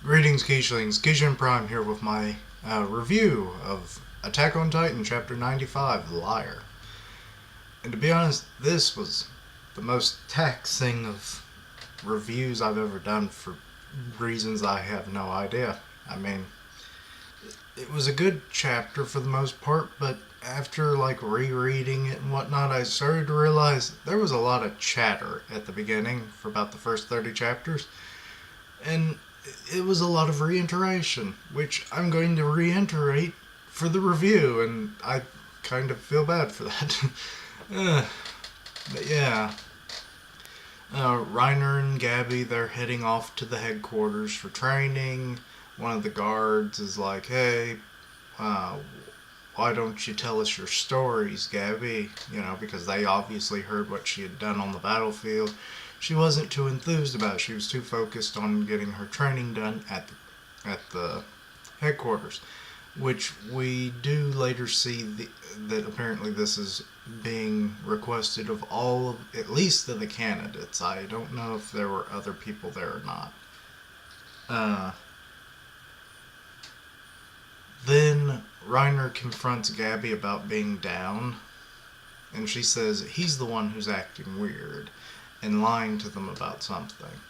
Greetings, Keishlings. Kishin Prime here with my review of Attack on Titan, Chapter 95, The Liar. And to be honest, this was the most taxing of reviews I've ever done for reasons I have no idea. I mean, it was a good chapter for the most part, but after rereading it and whatnot, I started to realize there was a lot of chatter at the beginning for about the first 30 chapters. And it was a lot of reiteration, which I'm going to reiterate for the review, and I kind of feel bad for that. But yeah. Reiner and Gabby, they're heading off to the headquarters for training. One of the guards is like, hey, why don't you tell us your stories, Gabby? Because they obviously heard what she had done on the battlefield. She wasn't too enthused about it. She was too focused on getting her training done at the headquarters, which we do later see that apparently this is being requested of at least of the candidates. I don't know if there were other people there or not. Then Reiner confronts Gabby about being down, and she says he's the one who's acting weird and lying to them about something.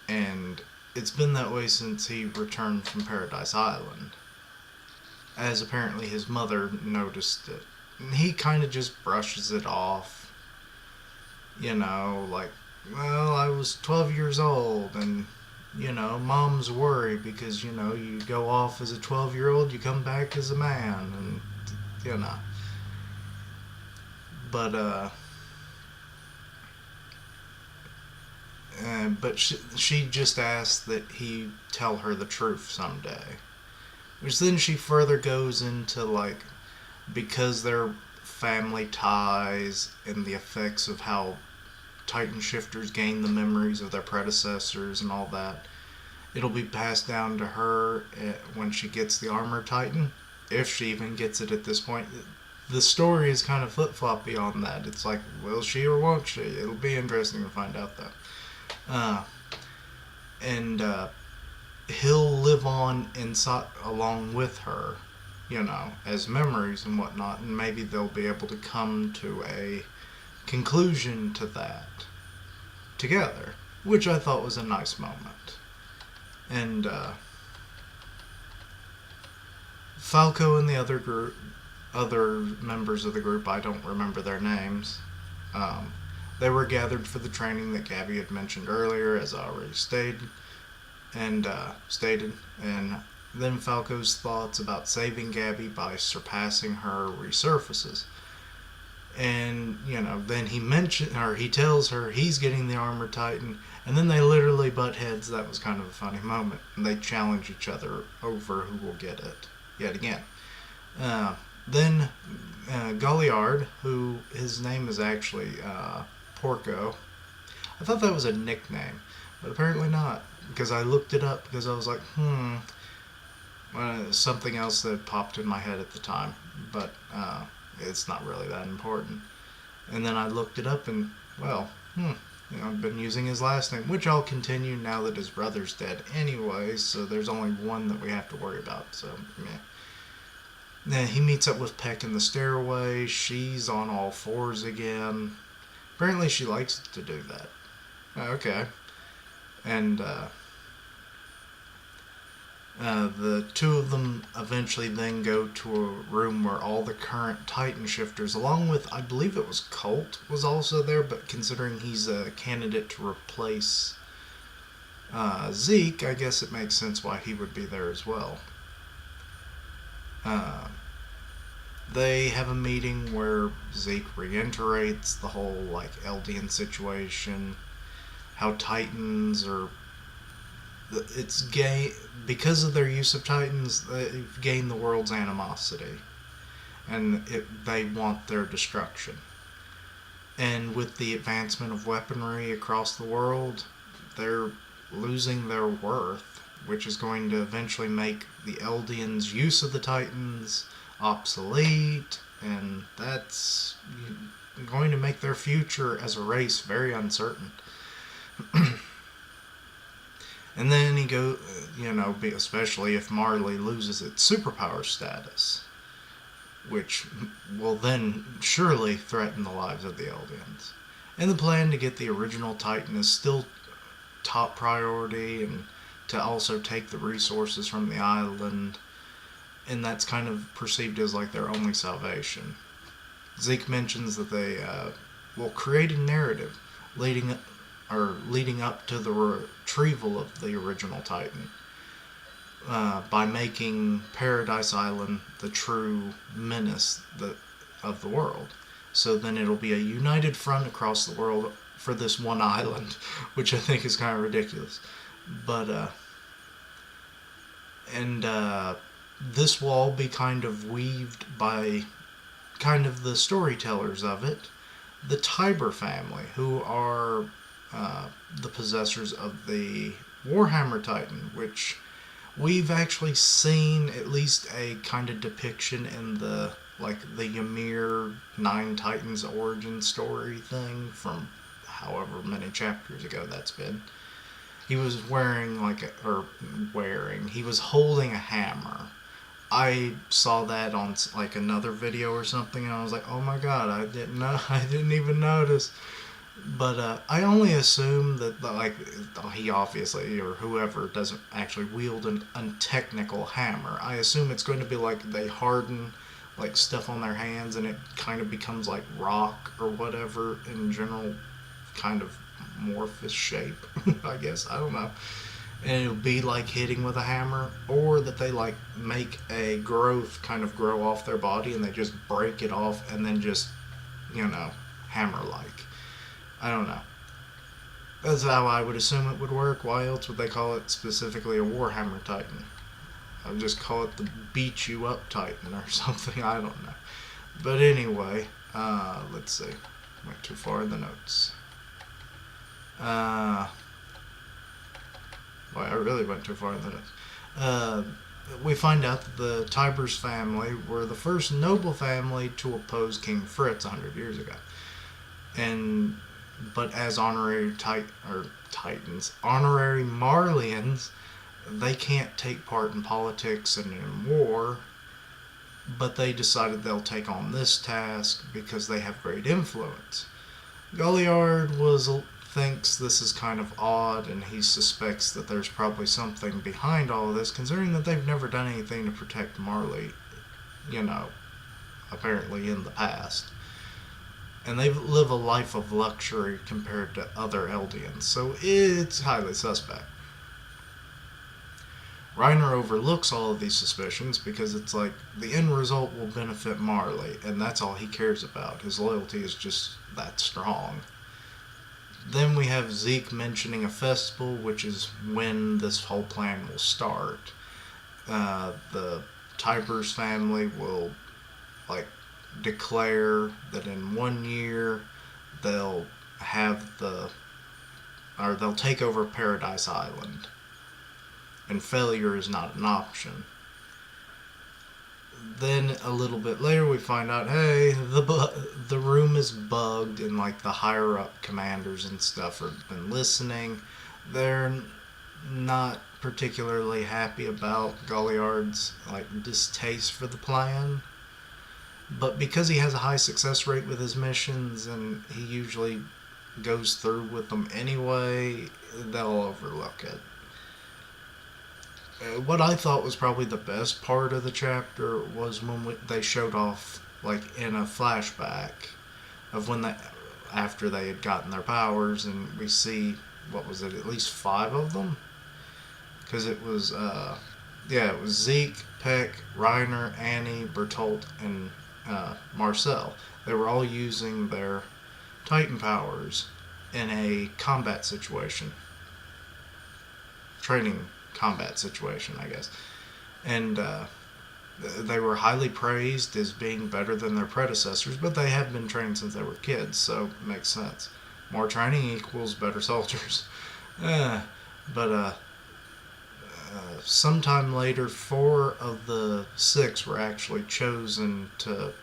And it's been that way since he returned from Paradise Island, as apparently his mother noticed it. And he kind of just brushes it off. Well, I was 12 years old, and, mom's worried because, you go off as a 12-year-old, you come back as a man, and, But, but she just asked that he tell her the truth someday. Which then she further goes into, because their family ties and the effects of how Titan shifters gain the memories of their predecessors and all that, it'll be passed down to her when she gets the armor Titan, if she even gets it at this point. The story is kind of flip-floppy on that. It's like, will she or won't she? It'll be interesting to find out, though. And he'll live on inside along with her, as memories and whatnot, and maybe they'll be able to come to a conclusion to that together, which I thought was a nice moment. And Falco and the other members of the group, I don't remember their names. They were gathered for the training that Gabby had mentioned earlier, as I already stated. And then Falco's thoughts about saving Gabby by surpassing her resurfaces. And, then he tells her he's getting the armor Titan, and then they literally butt heads. That was kind of a funny moment. And they challenge each other over who will get it yet again. Then Galliard, who his name is actually Porco. I thought that was a nickname, but apparently not, because I looked it up because I was like, something else that popped in my head at the time, but it's not really that important. And then I looked it up and, I've been using his last name, which I'll continue now that his brother's dead anyway, so there's only one that we have to worry about, so, yeah. Then he meets up with Peck in the stairway. She's on all fours again. Apparently she likes to do that. Okay. And the two of them eventually then go to a room where all the current Titan shifters, along with, I believe it was Colt, was also there, but considering he's a candidate to replace Zeke, I guess it makes sense why he would be there as well. They have a meeting where Zeke reiterates the whole Eldian situation, how Titans are, it's gay because of their use of Titans. They've gained the world's animosity, and they want their destruction. And with the advancement of weaponry across the world, they're losing their worth, which is going to eventually make the Eldians' use of the Titans obsolete, and that's going to make their future as a race very uncertain. And then especially if Marley loses its superpower status, which will then surely threaten the lives of the Eldians. And the plan to get the original Titan is still top priority, and to also take the resources from the island, and that's kind of perceived as like their only salvation. Zeke mentions that they will create a narrative leading up to the retrieval of the original Titan, by making Paradise Island the true menace of the world. So then it'll be a united front across the world for this one island, which I think is kind of ridiculous. But this will all be kind of weaved by kind of the storytellers of it, the Tiber family, who are the possessors of the Warhammer Titan, which we've actually seen at least a kind of depiction in the Ymir Nine Titans origin story thing from however many chapters ago that's been. He was he was holding a hammer. I saw that on like another video or something, and I was like, oh my god, I didn't even notice. But I only assume that he obviously, or whoever, doesn't actually wield a technical hammer. I assume it's going to be like they harden like stuff on their hands and it kind of becomes like rock or whatever in general kind of amorphous shape. I guess, I don't know. And it'll be like hitting with a hammer, or that they like make a growth kind of grow off their body and they just break it off and then just, hammer like. I don't know. That's how I would assume it would work. Why else would they call it specifically a Warhammer Titan? I would just call it the Beat You Up Titan or something. I don't know. But anyway, let's see. Went too far in the notes. I really went too far in the notes. We find out that the Tiber's family were the first noble family to oppose King Fritz 100 years ago. But as honorary Titans, honorary Marleyans, they can't take part in politics and in war, but they decided they'll take on this task because they have great influence. Galliard thinks this is kind of odd, and he suspects that there's probably something behind all of this, considering that they've never done anything to protect Marley, apparently in the past. And they live a life of luxury compared to other Eldians, so it's highly suspect. Reiner overlooks all of these suspicions because it's like the end result will benefit Marley, and that's all he cares about. His loyalty is just that strong. Then we have Zeke mentioning a festival, which is when this whole plan will start. The Tiber's family will declare that in 1 year they'll take over Paradise Island, and failure is not an option. Then a little bit later we find out, hey, the room is bugged, and the higher up commanders and stuff have been listening. They're not particularly happy about Galliard's distaste for the plan. But because he has a high success rate with his missions, and he usually goes through with them anyway, they'll overlook it. What I thought was probably the best part of the chapter was when they showed off, in a flashback of after they had gotten their powers, and we see, at least 5 of them? Because it was Zeke, Peck, Reiner, Annie, Bertolt, and Marcel. They were all using their Titan powers in a combat situation. Training combat situation, I guess. And they were highly praised as being better than their predecessors, but they have been trained since they were kids, so it makes sense. More training equals better soldiers. Sometime later, 4 of the 6 were actually chosen to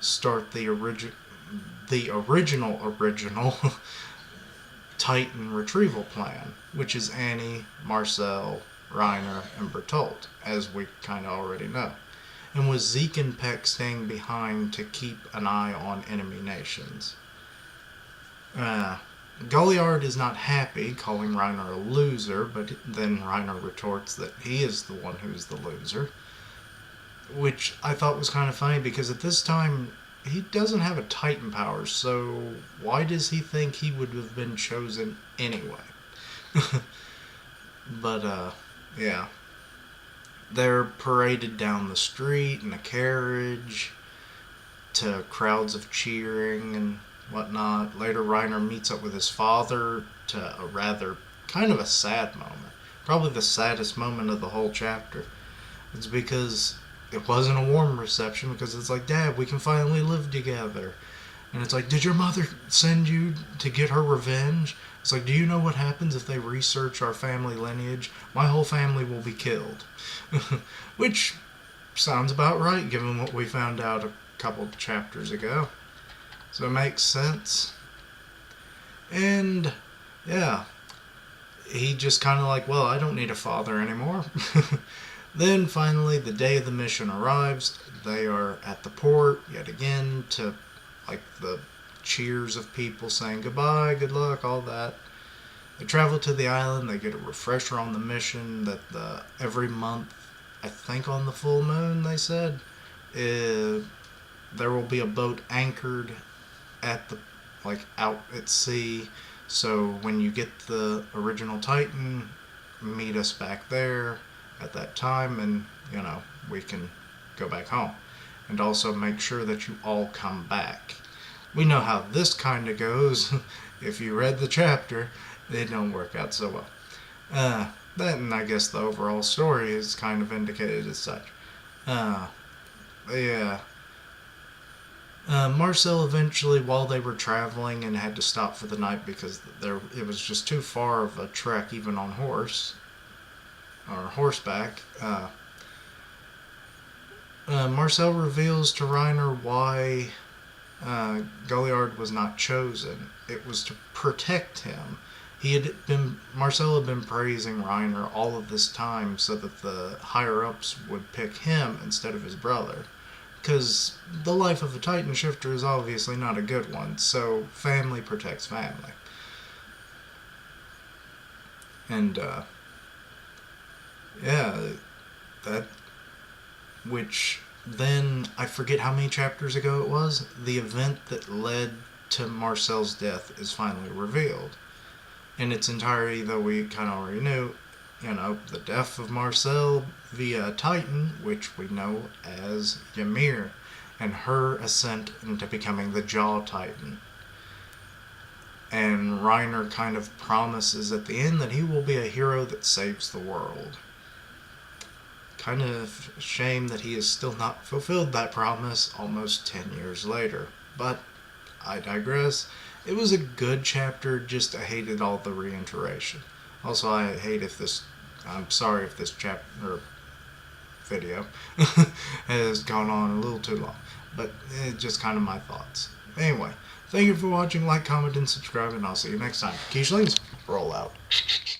start the original Titan retrieval plan, which is Annie, Marcel, Reiner, and Bertolt, as we kind of already know, and with Zeke and Peck staying behind to keep an eye on enemy nations. Galliard is not happy, calling Reiner a loser, but then Reiner retorts that he is the one who's the loser, which I thought was kind of funny because at this time he doesn't have a Titan power, so why does he think he would have been chosen anyway? But, yeah. They're paraded down the street in a carriage to crowds of cheering and whatnot. Later, Reiner meets up with his father to a rather kind of a sad moment. Probably the saddest moment of the whole chapter. It's because it wasn't a warm reception, because it's like, Dad, we can finally live together. And it's like, did your mother send you to get her revenge? It's like, do you know what happens if they research our family lineage? My whole family will be killed. Which sounds about right, given what we found out a couple chapters ago. So it makes sense. And, yeah. He just kind of like, well, I don't need a father anymore. Then, finally, the day of the mission arrives. They are at the port, yet again, to like the cheers of people saying goodbye, good luck, all that. They travel to the island. They get a refresher on the mission that every month, I think on the full moon, they said, there will be a boat anchored at the out at sea. So when you get the original Titan, meet us back there at that time, and we can go back home. And also make sure that you all come back. We know how this kind of goes. If you read the chapter, it don't work out so well. Then I guess the overall story is kind of indicated as such. Yeah. Marcel eventually, while they were traveling and had to stop for the night because it was just too far of a trek even on horse or horseback, Marcel reveals to Reiner why Galliard was not chosen. It was to protect him. Marcel had been praising Reiner all of this time so that the higher-ups would pick him instead of his brother. Because the life of a Titan shifter is obviously not a good one, so family protects family. And, yeah, which then, I forget how many chapters ago it was, the event that led to Marcel's death is finally revealed. In its entirety, though we kind of already knew, the death of Marcel via Titan, which we know as Ymir, and her ascent into becoming the Jaw Titan. And Reiner kind of promises at the end that he will be a hero that saves the world. Kind of a shame that he has still not fulfilled that promise almost 10 years later. But I digress. It was a good chapter, just I hated all the reiteration. Also, I'm sorry if this chapter video has gone on a little too long, but it's just kind of my thoughts. Anyway, thank you for watching, like, comment, and subscribe, and I'll see you next time. Keishlings, roll out.